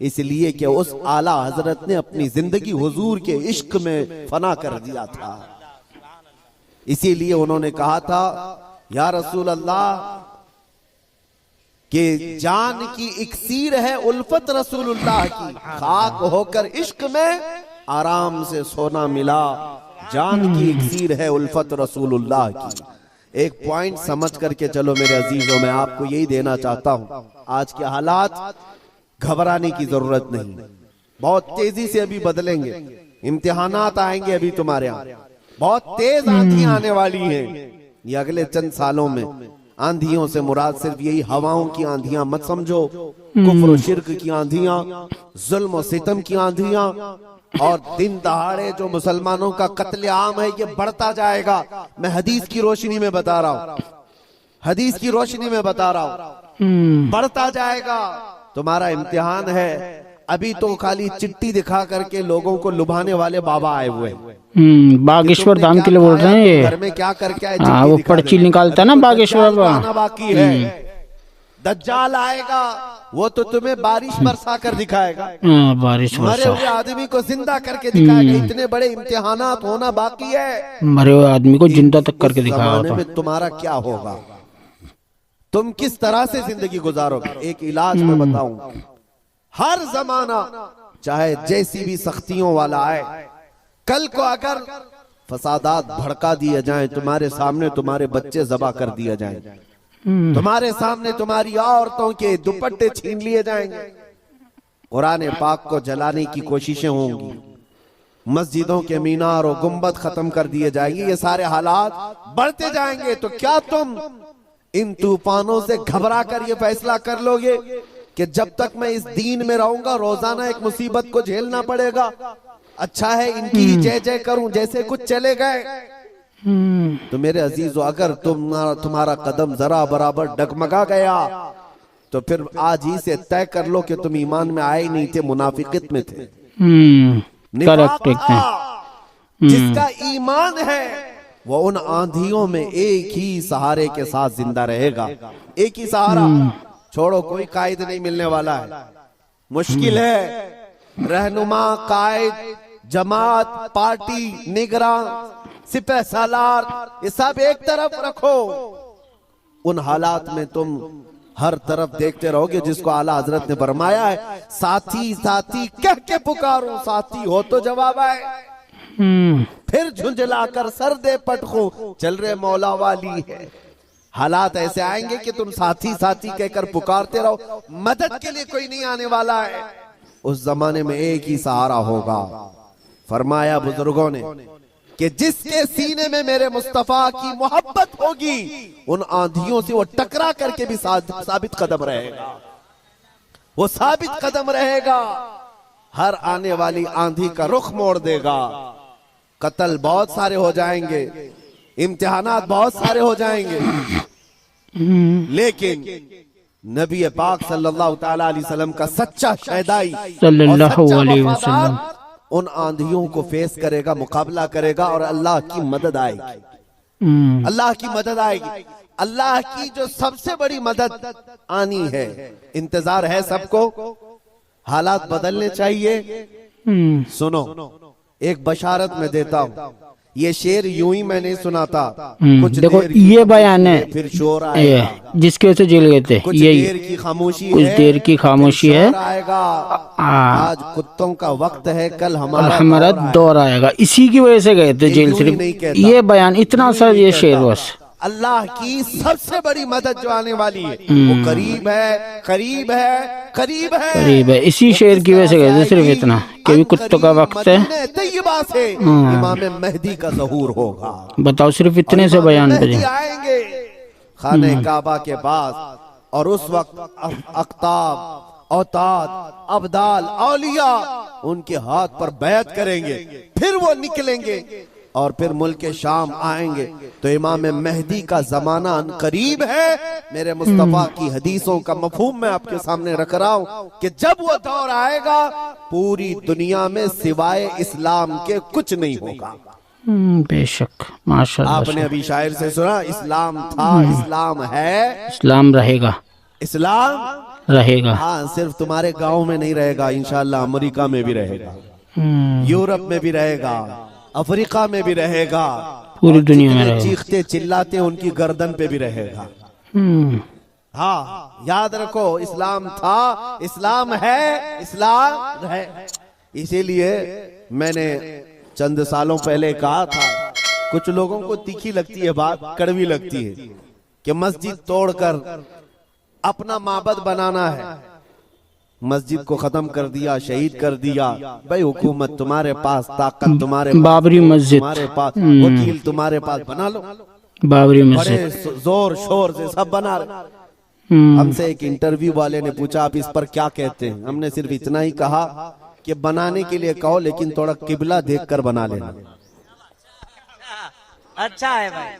اس لیے کہ اس اعلیٰ حضرت نے اپنی زندگی حضور کے عشق میں فنا کر دیا تھا. اسی لیے انہوں نے کہا تھا یا رسول اللہ کہ جان کی اکسیر ہے الفت رسول اللہ کی, خاک ہو کر عشق میں آرام سے سونا ملا, جان کی اکسیر ہے الفت رسول اللہ کی. ایک پوائنٹ سمجھ کر کے چلو میرے عزیزوں, میں آپ کو یہی دینا چاہتا ہوں, آج کے حالات گھبرانے کی ضرورت نہیں, بہت تیزی سے ابھی بدلیں گے, امتحانات آئیں گے ابھی تمہارے ہاں, بہت تیز آندھیاں آنے والی ہیں یہ اگلے چند سالوں میں. آندھیوں سے مراد صرف یہی ہواؤں کی آندھیاں مت سمجھو, کفر و شرک کی آندھیاں, ظلم و ستم کی آندھیاں, اور دن دہاڑے جو مسلمانوں کا قتل عام ہے یہ بڑھتا جائے گا. میں حدیث کی روشنی میں بتا رہا ہوں, حدیث کی روشنی میں بتا رہا ہوں, بڑھتا جائے گا. تمہارا امتحان ہے, ابھی تو خالی چٹی دکھا کر کے لوگوں کو لبھانے والے بابا آئے ہوئے ہیں. باگیشور دھام کے لیے بول رہے ہیں یہ, گھر میں کیا کر کے آئے, وہ پرچی نکالتا ہے نا باگیشور بابا. باقی ہے دجال آئے گا, وہ تو تمہیں بارش برسا کر دکھائے گا, بارش مرے ہوئے آدمی کو زندہ کر کے دکھائے گا. اتنے بڑے امتحانات ہونا باقی ہے, مرے ہوئے آدمی کو زندہ تک کر کے دکھایا زمانے میں تمہارا کیا ہوگا, تم کس طرح سے زندگی گزارو گے. ایک علاج میں بتاؤں, ہر زمانہ چاہے جیسی بھی سختیوں والا آئے, کل کو اگر فسادات بھڑکا دیے جائیں, تمہارے سامنے تمہارے بچے ذبح کر دیے جائیں, تمہارے سامنے تمہاری عورتوں کے دوپٹے چھین لیے جائیں گے, قرآن پاک کو جلانے کی کوششیں ہوں گی, مسجدوں کے مینار و گنبد ختم کر دیے جائیں گے, یہ سارے حالات بڑھتے جائیں گے. تو کیا تم ان طوفانوں سے گھبرا کر یہ فیصلہ کر لو گے کہ جب تک میں اس دین میں رہوں گا روزانہ ایک مصیبت کو جھیلنا پڑے گا, اچھا ہے ان کی جے جے کروں جیسے کچھ چلے گئے. تو میرے عزیزو, اگر تمہارا قدم ذرا برابر ڈگمگا گیا تو پھر آج ہی سے طے کر لو کہ تم ایمان میں آئے نہیں تھے, منافقت میں تھے. نفاق تھا. جس کا ایمان ہے وہ ان آندھیوں میں ایک ہی سہارے کے ساتھ زندہ رہے گا, ایک ہی سہارا. چھوڑو, کوئی قائد نہیں ملنے والا ہے, مشکل ہے. رہنما, قائد, جماعت, پارٹی, نگراں, سپہ سالار, یہ سب ایک طرف رکھو. ان حالات میں تم ہر طرف دیکھتے رہو گے, جس کو اعلیٰ حضرت نے فرمایا ہے ساتھی ساتھی کہہ کے پکارو, ساتھی ہو تو جواب آئے, پھر جھنجلا کر سر دے پٹخو, چل رہے مولا والی ہے. حالات ایسے آئیں گے کہ تم ساتھی ساتھی کہہ کر پکارتے رہو, مدد کے لیے کوئی نہیں آنے والا ہے. اس زمانے میں ایک ہی سہارا ہوگا. فرمایا بزرگوں نے کہ جس کے سینے میں میرے مصطفیٰ کی محبت ہوگی, ان آندھیوں سے وہ ٹکرا کر کے بھی ثابت قدم رہے گا, وہ ثابت قدم رہے گا. ہر آنے والی آندھی کا رخ موڑ دے گا. قتل بہت سارے ہو جائیں گے, امتحانات بہت سارے ہو جائیں گے, لیکن نبی پاک صلی اللہ تعالی علیہ وسلم کا سچا شہدائی صلی اور اللہ سچا علیہ وفادار وسلم ان آندھیوں کو فیس کرے گا, مقابلہ کرے گا, اور اللہ کی مدد آئے گی. اللہ کی مدد آئے گی. اللہ کی جو سب سے بڑی مدد آنی ہے, انتظار ہے سب کو. حالات بدلنے چاہیے. سنو, ایک بشارت میں دیتا ہوں, یہ شعر یوں ہی میں نہیں سنا تھا. دیکھو یہ بیان ہے پھر شور آئے گا, جس کی وجہ سے جیل گئے تھے, کچھ یہی دیر کی خاموشی کچھ ہے, دیر کی خاموشی ہے, شور آئے گا. آج کتوں کا وقت ہے, کل ہمارا دور آئے گا. اسی کی وجہ سے گئے تھے جیل. صرف یہ بیان اتنا سا, یہ شعر بس. اللہ کی سب سے بڑی مدد جو آنے والی ہے وہ قریب ہے, قریب ہے, قریب ہے, قریب ہے. اسی شعر کی وجہ سے گئے تھے, صرف اتنا کہ ابھی کتوں کا وقت ہے. مدینہ طیبہ سے امام مہدی کا ظہور ہوگا. بتاؤ, صرف اتنے سے بیان پہ مہدی آئیں گے خانہ کعبہ کے پاس, اور اس وقت اقطاب, اوتاد, ابدال, اولیاء ان کے ہاتھ پر بیعت کریں گے. پھر وہ نکلیں گے اور پھر ملک شام آئیں گے. تو امام مہدی کا زمانہ ان قریب ہے. میرے مصطفیٰ کی حدیثوں کا مفہوم میں آپ کے سامنے رکھ رہا ہوں کہ جب وہ دور آئے گا پوری دنیا میں سوائے اسلام کے کچھ نہیں ہوگا. بے شک, ماشاءاللہ. آپ نے ابھی شاعر سے سنا, اسلام تھا, اسلام ہے, اسلام رہے گا, اسلام رہے گا. ہاں صرف تمہارے گاؤں میں نہیں رہے گا، انشاءاللہ امریکہ میں بھی رہے گا، یورپ میں بھی رہے گا، افریقہ میں بھی رہے گا، پوری دنیا میں جتنے رہے گا. چیختے چلاتے ان کی گردن پہ بھی رہے گا. ہاں یاد رکھو، اسلام تھا، اسلام ہے، اسلام ہے. اسی لیے میں نے چند سالوں پہلے کہا تھا، کچھ لوگوں کو تیکھی لگتی ہے بات، کڑوی لگتی ہے، کہ مسجد توڑ کر اپنا معبد بنانا ہے. مسجد کو ختم کر دیا، شہید کر دیا. بھائی حکومت تمہارے پاس، طاقت تمہارے پاس، بابری مسجد تمہارے پاس، وکیل تمہارے پاس، بنا لو. بابری بڑے مسجد. زور شور سے سب بنا رہے. ہم سے ایک انٹرویو والے نے پوچھا آپ اس پر کیا کہتے ہیں؟ ہم نے صرف اتنا ہی کہا کہ بنانے کے لیے کہو لیکن تھوڑا قبلہ دیکھ کر بنا لینا. اچھا ہے بھائی.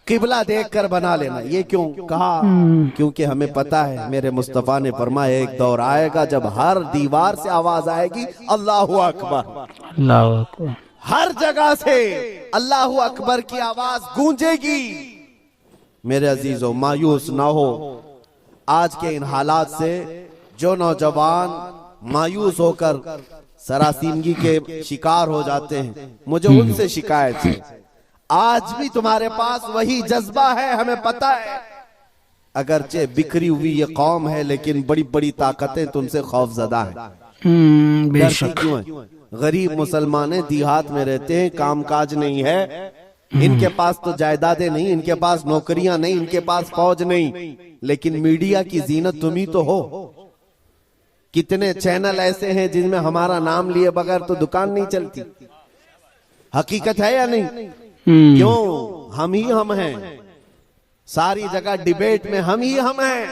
قبلہ دیکھ کر بنا لینا. یہ کیوں کہا؟ کیونکہ ہمیں پتا ہے میرے مصطفیٰ نے فرمایا ایک دور آئے گا جب ہر دیوار سے آواز آئے گی اللہ اکبر. اللہ اکبر. ہر جگہ سے اللہ اکبر کی آواز گونجے گی. میرے عزیزو مایوس نہ ہو آج کے ان حالات سے. جو نوجوان مایوس ہو کر سراسیمگی کے شکار ہو جاتے ہیں، مجھے ان سے شکایت ہے. آج بھی تمہارے پاس وہی جذبہ ہے، ہمیں پتا ہے. اگرچہ بکھری ہوئی یہ قوم ہے لیکن بڑی بڑی طاقتیں تم سے خوف زدہ ہیں. بے ڈرتی شک. کیوں ہیں؟ غریب مسلمانیں دیہات میں رہتے ہیں، کام کاج نہیں ہے، ان کے پاس تو جائیدادیں نہیں، ان کے پاس نوکریاں نہیں، ان کے پاس فوج نہیں، لیکن میڈیا کی زینت تم ہی تو ہو. کتنے چینل ایسے ہیں جن میں ہمارا نام لیے بغیر تو دکان نہیں چلتی. حقیقت ہے یا نہیں؟ کیوں؟ ہم ہی ہم ہیں. ساری جگہ ڈیبیٹ میں ہم ہی ہم ہیں.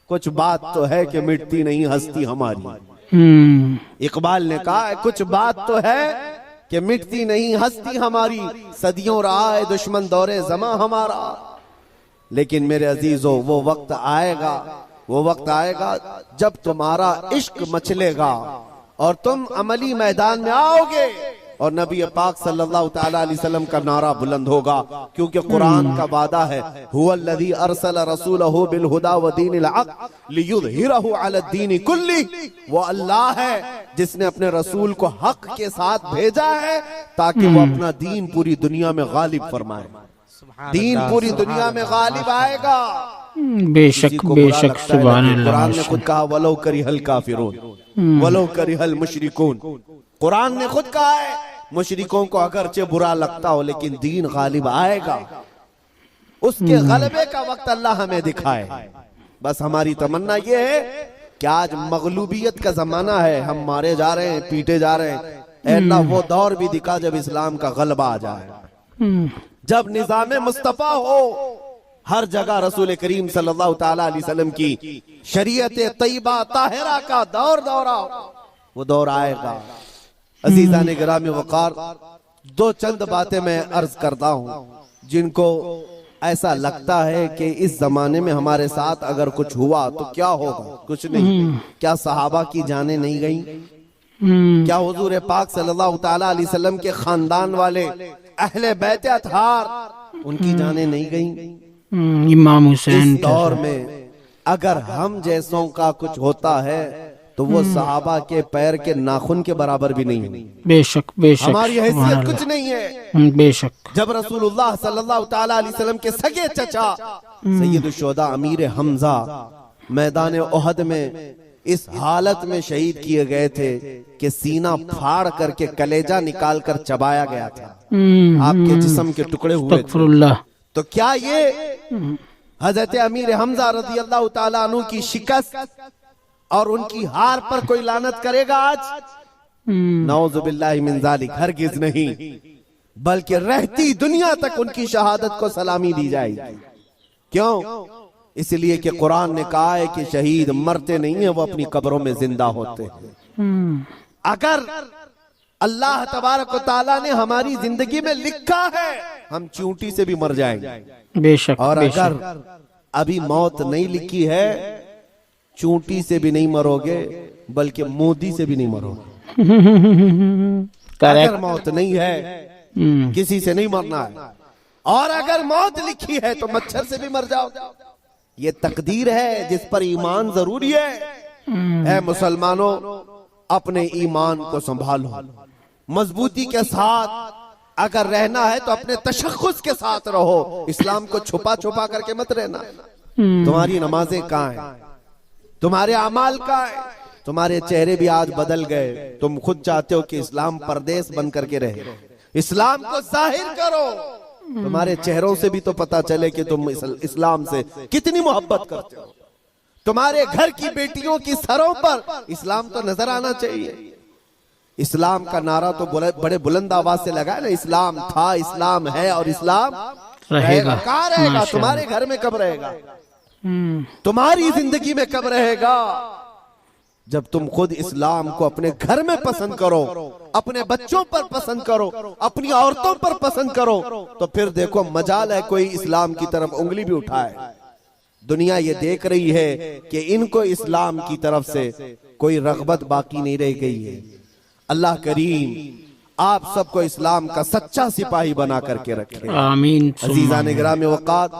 کچھ بات تو ہے کہ مٹتی نہیں ہستی ہماری. اقبال نے کہا ہے کچھ بات تو ہے کہ مٹتی نہیں ہستی ہماری، صدیوں رہا ہے دشمن دورے زماں ہمارا. لیکن میرے عزیزو وہ وقت آئے گا، وہ وقت آئے گا جب تمہارا عشق مچلے گا اور تم عملی میدان میں آؤ گے اور نبی پاک صلی اللہ تعالی علیہ وسلم کا نعرہ بلند ہوگا. کیونکہ قرآن کا وعدہ ہے هو الذی ارسل رسولہ بالہدی ودین الحق لیظہرہ علی الدین کلہ. وہ اللہ ہے جس نے اپنے رسول کو حق کے ساتھ بھیجا ہے تاکہ وہ اپنا دین پوری دنیا میں غالب فرمائے. دین پوری دنیا میں غالب آئے گا. بے شک بے شک. سبحان اللہ. قرآن نے خود کہا وَلَوْ كَرِهَ الْكَافِرُونَ وَلَوْ كَرِهَ الْمُشْرِكُونَ. قرآن نے خود کہا ہے مشرکوں کو اگرچہ برا لگتا ہو لیکن دین غالب آئے گا. اس کے غلبے کا وقت اللہ ہمیں دکھائے. بس ہماری تمنا یہ ہے کہ آج مغلوبیت کا زمانہ ہے، ہم مارے جا رہے ہیں، پیٹے جا رہے ہیں. اے اللہ وہ دور بھی دکھا جب اسلام کا غلبہ آ جائے، جب نظام مصطفیٰ ہو، ہر جگہ رسول کریم صلی اللہ تعالی علیہ وسلم کی شریعت طیبہ طاہرہ کا دور دورہ. وہ دور آئے گا. عزیزان گرامی وقار، دو چند باتیں میں عرض کرتا ہوں جن کو ایسا لگتا ہے کہ اس زمانے میں ہمارے ساتھ اگر کچھ ہوا تو کیا ہوگا. کچھ نہیں. کیا صحابہ کی جانیں نہیں گئیں؟ کیا حضور پاک صلی اللہ تعالی علیہ وسلم کے خاندان والے اہل بیت اطہار ان کی جانیں نہیں گئیں؟ امام حسین. اس دور میں اگر ہم جیسوں کا کچھ ہوتا ہے تو وہ صحابہ کے پیر کے ناخن کے برابر بھی نہیں ہے. بے شک بے شک. ہماری حیثیت کچھ نہیں ہے. بے شک. جب رسول اللہ صلی اللہ تعالی علیہ وسلم کے سگے چچا سید الشہداء امیر حمزہ میدان احد میں اس حالت میں شہید کیے گئے تھے کہ سینہ پھاڑ کر کے کلیجہ نکال کر چبایا گیا تھا، آپ کے جسم کے ٹکڑے ہوئے استغفر اللہ. تو کیا یہ حضرت امیر حمزہ رضی اللہ تعالیٰ عنہ کی شکست اور ان کی ہار پر کوئی لعنت کرے گا آج؟ نعوذ باللہ من ذالک، ہرگز نہیں. بلکہ رہتی دنیا تک ان کی شہادت کو سلامی دی جائے گی. کیوں؟ اس لیے کہ قرآن نے کہا ہے کہ شہید مرتے نہیں ہیں، وہ اپنی قبروں میں زندہ ہوتے ہیں. اگر اللہ تبارک و تعالیٰ نے ہماری زندگی میں لکھا ہے ہم چونٹی سے بھی مر جائیں گے. بے شک. اور اگر ابھی موت نہیں لکھی ہے چونٹی سے بھی نہیں مرو گے بلکہ مودی سے بھی نہیں مرو گے. اگر موت نہیں ہے کسی سے نہیں مرنا ہے، اور اگر موت لکھی ہے تو مچھر سے بھی مر جاؤ. یہ تقدیر ہے جس پر ایمان ضروری ہے. اے مسلمانوں اپنے ایمان کو سنبھالو, مضبوطی کے ساتھ اگر رہنا ہے تو اپنے تشخص کے ساتھ رہو, اسلام کو چھپا چھپا کر کے مت رہنا. تمہاری نمازیں کہاں ہیں, تمہارے اعمال کہاں ہیں, تمہارے چہرے بھی آج بدل گئے. تم خود چاہتے ہو کہ اسلام پردیس بن کر کے رہے, اسلام کو ظاہر کرو. تمہارے چہروں سے بھی تو پتا چلے کہ تم اسلام سے کتنی محبت کرتے ہو. تمہارے گھر کی بیٹیوں کی سروں پر اسلام تو نظر آنا چاہیے. اسلام کا نعرہ تو بڑے بلند آواز سے لگا ہے نا, اسلام تھا, اسلام ہے اور اسلام رہے گا. کہاں رہے گا؟ تمہارے گھر میں کب رہے گا, تمہاری زندگی میں کب رہے گا؟ جب تم خود اسلام کو اپنے گھر میں پسند کرو, اپنے بچوں پر پسند کرو, اپنی عورتوں پر پسند کرو, تو پھر دیکھو مجال ہے کوئی اسلام کی طرف انگلی بھی اٹھائے. دنیا یہ دیکھ رہی ہے کہ ان کو اسلام کی طرف سے کوئی رغبت باقی نہیں رہ گئی ہے. اللہ کریم آپ سب کو اسلام کا سچا سپاہی بنا کر کے رکھے, آمین. عزیزان گرامی اوقات,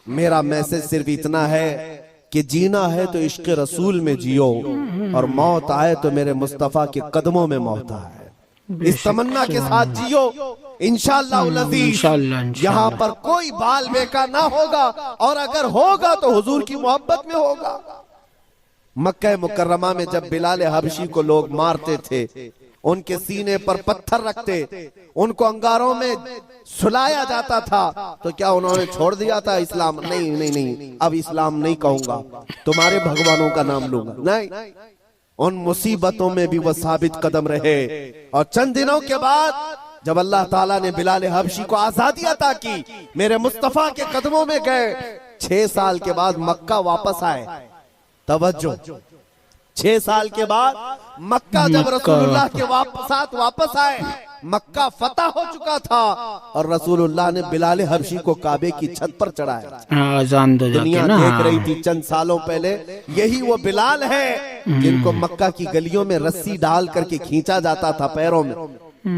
میرا میسج صرف اتنا ہے کہ جینا ہے تو عشق رسول میں جیو, اور موت آئے تو میرے مصطفیٰ کے قدموں میں موت آئے. اس تمنا کے ساتھ جیو, انشاءاللہ العزیز یہاں پر کوئی بال بیکا نہ ہوگا, اور اگر ہوگا تو حضور کی محبت میں ہوگا. مکہ مکرمہ میں جب بلال حبشی کو لوگ مارتے تھے, ان کے سینے پر پتھر رکھتے, ان کو انگاروں میں سلایا جاتا تھا, تو کیا انہوں نے چھوڑ دیا تھا اسلام؟ نہیں نہیں نہیں, اب اسلام نہیں کہوں گا, تمہارے بھگوانوں کا نام لوں گا. نہیں, ان مصیبتوں میں بھی وہ ثابت قدم رہے. اور چند دنوں کے بعد جب اللہ تعالیٰ نے بلال حبشی کو آزادی عطا کی, میرے مصطفیٰ کے قدموں میں گئے, 6 سال کے بعد مکہ واپس آئے. توجہ, 6 سال کے بعد مکہ جب رسول اللہ کے ساتھ واپس آئے, مکہ فتح ہو چکا تھا, اور رسول اللہ نے بلال حبشی کو کعبے کی چھت پر چڑھایا. دنیا دیکھ رہی تھی چند سالوں پہلے, یہی وہ بلال ہے جن کو مکہ کی گلیوں میں رسی ڈال کر کے کھینچا جاتا تھا پیروں میں,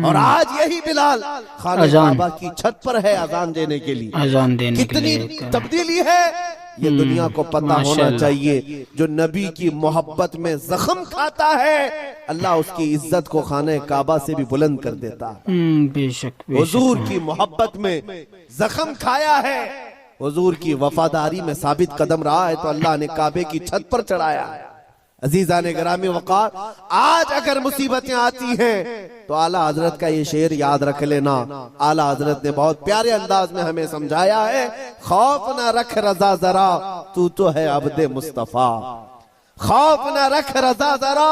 اور آج یہی بلال خانہ کعبہ کی چھت پر ہے اذان دینے کے لیے. کتنی تبدیلی ہے یہ دنیا کو پتہ ہونا چاہیے. جو نبی کی محبت میں زخم کھاتا ہے, اللہ اس کی عزت کو خانہ کعبہ سے بھی بلند کر دیتا ہے. بے شک. حضور کی محبت میں زخم کھایا ہے, حضور کی وفاداری میں ثابت قدم رہا ہے, تو اللہ نے کعبے کی چھت پر چڑھایا ہے. عزیزان گرامی وقار, آج اگر مصیبتیں آتی ہیں تو اعلیٰ حضرت کا یہ شعر یاد رکھ لینا. اعلیٰ حضرت نے بہت پیارے انداز میں ہمیں سمجھایا ہے, خوف نہ رکھ رضا ذرا, تو ہے عبد مصطفیٰ. خوف نہ رکھ رضا ذرا,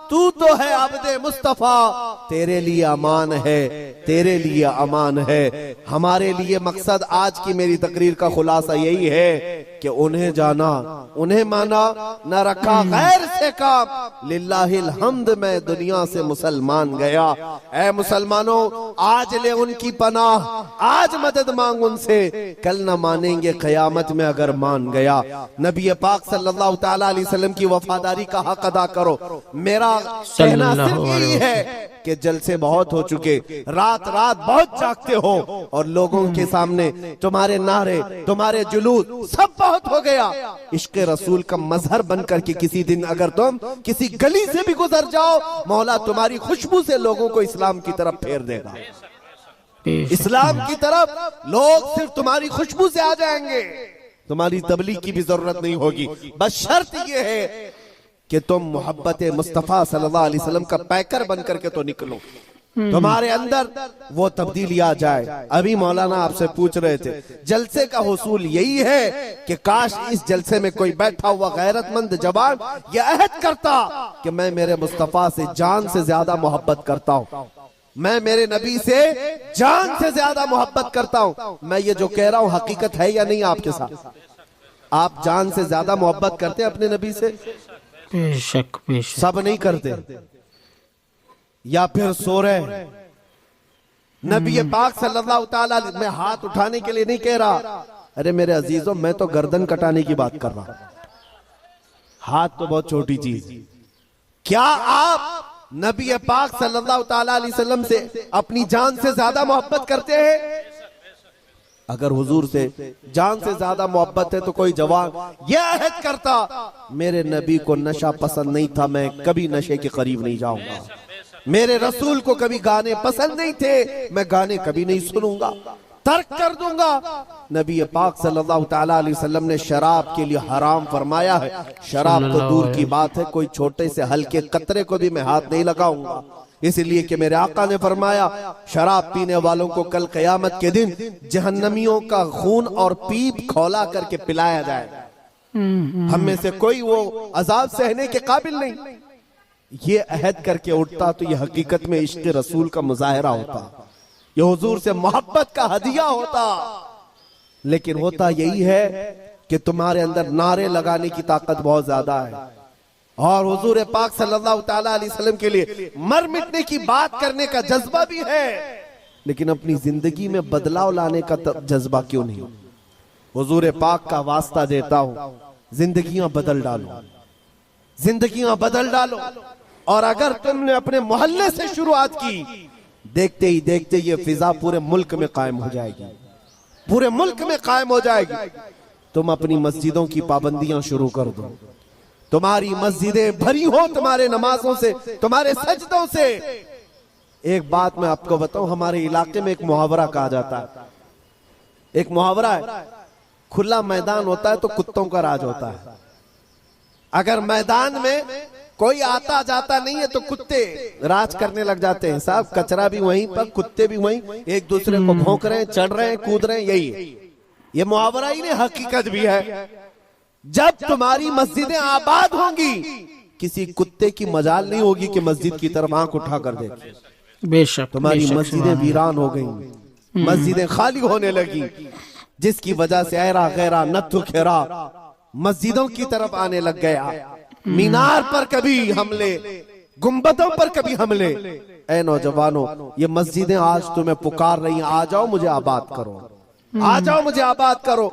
تو ہے عبد مصطفیٰ. تیرے لیے امان ہے, تیرے لیے امان ہے. ہمارے لیے مقصد آج کی میری تقریر کا خلاصہ یہی ہے کہ انہیں جانا, انہیں مانا, نہ رکھا غیر سے کام. للہ الحمد میں دنیا سے مسلمان گیا. اے مسلمانوں, آج لے ان کی پناہ, آج مدد مانگ ان سے, کل نہ مانیں گے قیامت میں اگر مان گیا. نبی پاک صلی اللہ تعالیٰ علیہ وسلم کی وفاداری کا حق ادا کرو. میرا کہنا صرف یہی ہے کہ جلسے بہت ہو چکے, رات رات بہت جاگتے ہو, اور لوگوں کے سامنے تمہارے نعرے, تمہارے جلوس سب بہت ہو گیا. عشق رسول کا مظہر بن کر کے کسی دن اگر تم کسی گلی سے بھی گزر جاؤ, مولا تمہاری خوشبو سے لوگوں کو اسلام کی طرف پھیر دے گا. اسلام کی طرف لوگ صرف تمہاری خوشبو سے آ جائیں گے, تمہاری تبلیغ کی بھی ضرورت نہیں ہوگی. بس شرط یہ ہے کہ تم محبت مصطفیٰ صلی اللہ علیہ وسلم کا پیکر بن کر کے تو نکلو, تمہارے اندر وہ تبدیلی آ جائے. ابھی مولانا آپ سے پوچھ رہے تھے, جلسے کا حصول یہی ہے کہ کاش اس جلسے میں کوئی بیٹھا ہوا غیرت مند جوان یہ عہد کرتا کہ میں میرے مصطفیٰ سے جان سے زیادہ محبت کرتا ہوں, میں میرے نبی سے جان سے زیادہ محبت کرتا ہوں. میں یہ جو کہہ رہا ہوں حقیقت ہے یا نہیں آپ کے ساتھ؟ آپ جان سے زیادہ محبت کرتے ہیں اپنے نبی سے؟ بے شک, بے شک. سب نہیں کرتے, یا پھر سو رہے. نبی پاک صلی اللہ تعالیٰ, میں ہاتھ اٹھانے کے لیے نہیں کہہ رہا, ارے میرے عزیزوں میں تو گردن کٹانے کی بات کر رہا. ہاتھ تو بہت چھوٹی چیز. کیا آپ نبی پاک صلی اللہ تعالیٰ علیہ وسلم سے اپنی جان سے زیادہ محبت کرتے ہیں؟ اگر حضور سے جان سے زیادہ محبت ہے تو کوئی جوان یہ عہد کرتا میرے نبی کو نشہ پسند نہیں تھا، میں کبھی نشے کے قریب نہیں جاؤں گا، میرے رسول کو کبھی گانے پسند نہیں تھے، میں گانے کبھی نہیں سنوں گا، ترک کر دوں گا۔ نبی پاک صلی اللہ تعالیٰ علیہ وسلم نے شراب کے لیے حرام فرمایا ہے، شراب تو دور کی بات ہے، کوئی چھوٹے سے ہلکے قطرے کو بھی میں ہاتھ نہیں لگاؤں گا، اس لیے کہ میرے آقا نے فرمایا شراب پینے والوں کو کل قیامت کے دن جہنمیوں کا خون اور پیپ کھولا کر کے پلایا جائے گا، ہم میں سے کوئی وہ عذاب سہنے کے قابل نہیں۔ یہ عہد کر کے اٹھتا تو یہ حقیقت میں عشق رسول کا مظاہرہ ہوتا، یہ حضور سے محبت کا ہدیہ ہوتا، لیکن ہوتا یہی ہے کہ تمہارے اندر نعرے لگانے کی طاقت بہت زیادہ ہے، اور حضور پاک صلی اللہ تعالیٰ علیہ وسلم کے لیے مر مٹنے کی بات کرنے کا جذبہ بھی ہے، لیکن اپنی زندگی میں بدلاؤ لانے کا جذبہ کیوں نہیں؟ حضور پاک کا واسطہ دیتا ہوں، زندگیاں بدل ڈالو، زندگیاں بدل ڈالو، اور اگر تم نے اپنے محلے سے شروعات کی، دیکھتے ہی دیکھتے یہ فضا پورے ملک میں قائم ہو جائے گی، پورے ملک میں قائم ہو جائے گی۔ تم اپنی مسجدوں کی پابندیاں شروع کر دو، تمہاری مسجدیں بھری ہو تمہارے نمازوں سے، تمہارے سجدوں سے۔ ایک بات میں آپ کو بتاؤں، ہمارے علاقے میں ایک محاورہ کہا جاتا ہے، ایک محاورہ ہے، کھلا میدان ہوتا ہے تو کتوں کا راج ہوتا ہے۔ اگر میدان میں کوئی آتا جاتا نہیں ہے تو کتے راج کرنے لگ جاتے ہیں، صاحب کچرا بھی وہیں پر، کتے بھی وہیں، ایک دوسرے کو بھونک رہے ہیں، چڑھ رہے ہیں، کود رہے ہیں، یہی ہے۔ یہ محاورہ ہی نہیں، حقیقت بھی ہے۔ جب تمہاری مسجدیں آباد ہوں گی، کسی کتے کی مجال نہیں ہوگی کہ مسجد کی طرف آنکھ اٹھا کر دیکھے۔ بے شک تمہاری مسجدیں ویران ہو گئیں، مسجدیں خالی ہونے لگی، جس کی وجہ سے ایرا غیرہ نتھو کھیرا مسجدوں کی طرف آنے لگ گیا، مینار پر کبھی حملے، گنبدوں پر کبھی حملے۔ اے نوجوانوں، یہ مسجدیں آج تمہیں پکار رہی ہیں، آ جاؤ مجھے آباد کرو، آ جاؤ مجھے آباد کرو۔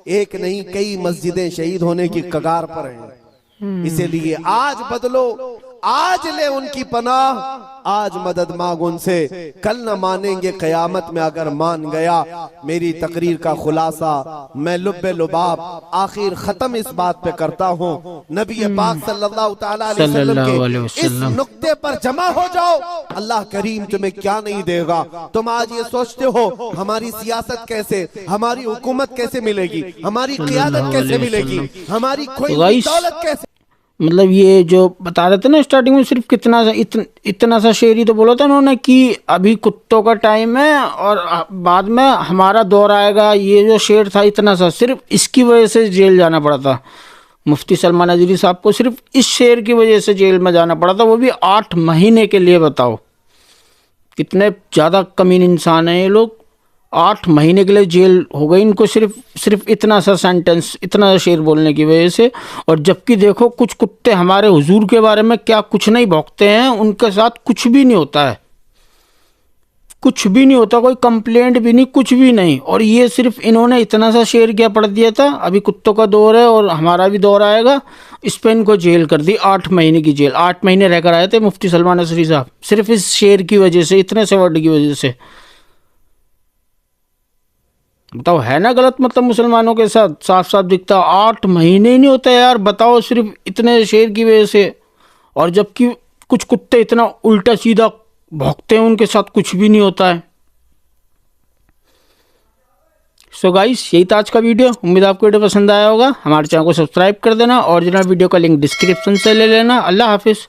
ایک نہیں کئی مسجدیں شہید ہونے کی کگار پر ہیں، اسی لیے آج بدلو، آج لے ان کی پناہ، آج مدد مانگ ان سے، کل نہ مانیں گے قیامت میں اگر مان گیا۔ میری تقریر کا خلاصہ میں لب لباب آخر ختم اس بات پہ کرتا ہوں، نبی پاک صلی اللہ تعالیٰ علیہ وسلم کے اس نقطے پر جمع ہو جاؤ، اللہ کریم تمہیں کیا نہیں دے گا۔ تم آج یہ سوچتے ہو ہماری سیاست کیسے، ہماری حکومت کیسے ملے گی، ہماری قیادت کیسے ملے گی، ہماری کوئی دولت کیسے، مطلب یہ جو بتا رہے تھے نا اسٹارٹنگ میں، صرف اتنا سا شعر ہی تو بولا تھا انہوں نے کہ ابھی کتوں کا ٹائم ہے اور بعد میں ہمارا دور آئے گا۔ یہ جو شعر تھا اتنا سا، صرف اس کی وجہ سے جیل جانا پڑا تھا مفتی سلمان اجری صاحب کو، صرف اس شعر کی وجہ سے جیل میں جانا پڑا تھا، وہ بھی 8 مہینے کے لیے۔ بتاؤ کتنے زیادہ کمین انسان ہیں یہ لوگ، 8 مہینے کے لیے جیل ہو گئی ان کو، صرف اتنا سا سینٹنس، اتنا سا شعر بولنے کی وجہ سے۔ اور جبکہ دیکھو کچھ کتے ہمارے حضور کے بارے میں کیا کچھ نہیں بھونکتے ہیں، ان کے ساتھ کچھ بھی نہیں ہوتا ہے، کچھ بھی نہیں ہوتا، کوئی کمپلینٹ بھی نہیں، کچھ بھی نہیں۔ اور یہ صرف انہوں نے اتنا سا شعر کیا پڑھ دیا تھا، ابھی کتوں کا دور ہے اور ہمارا بھی دور آئے گا، اس پہ ان کو جیل کر دی، 8 مہینے کی جیل۔ 8 مہینے رہ کر آئے تھے مفتی سلمان اجری صاحب، صرف اس شعر کی وجہ سے، اتنے سے ورڈ کی وجہ سے۔ بتاؤ ہے نا غلط؟ مطلب مسلمانوں کے ساتھ صاف صاف دکھتا، 8 مہینے ہی نہیں ہوتا یار، بتاؤ، صرف اتنے شعر کی وجہ سے۔ اور جبکہ کچھ کتے اتنا الٹا سیدھا بھونکتے ہیں، ان کے ساتھ کچھ بھی نہیں ہوتا ہے۔ سو گائس، یہی تھا آج کا ویڈیو، امید آپ کو ویڈیو پسند آیا ہوگا، ہمارے چینل کو سبسکرائب کر دینا، اور جناب ویڈیو کا لنک ڈسکرپشن سے لے لینا۔ اللہ حافظ۔